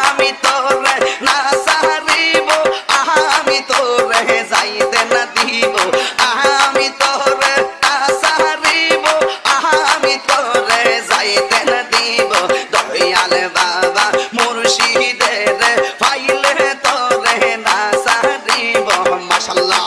আমি তোরে না সারিব আমি তোরে যাইতে না দিব আমি তোরে না সারিব আমি তোরে যাইতে না দিব দয়াল বাবা মুর্শিদের ফাইলে তোরে না সারিব মাশাআল্লাহ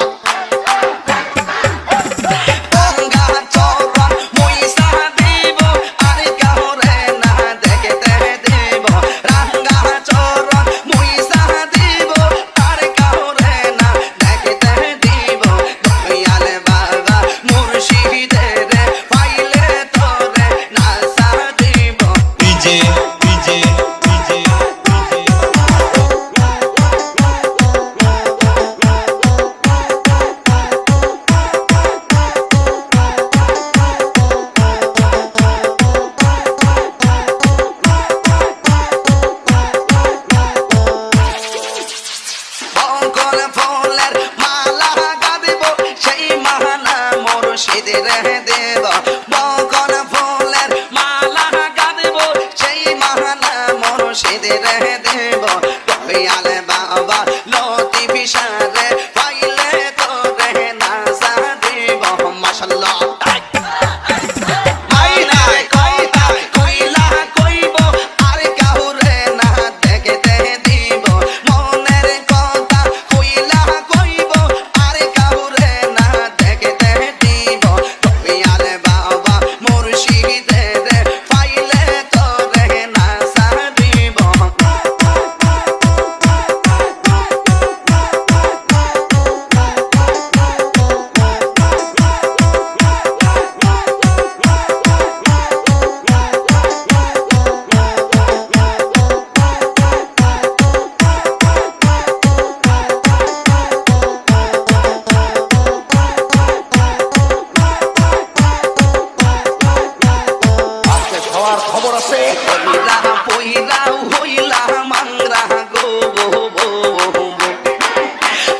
দেব বকন ফুলের মালা গাঁথব সেই মালা মুর্শিদের দেব দয়াল বাবা লতিফ সারে পাইলে তোরে না সারিব মাশাআল্লাহ খবর আছে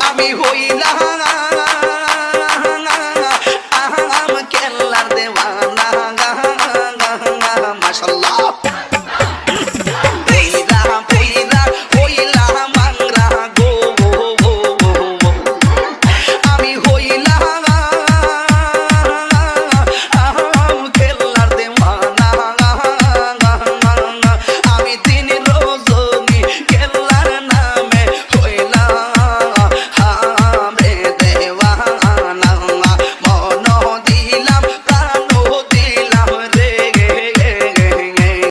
আমি হইলাম কেল্লার দেওয়ানা মাশাআল্লাহ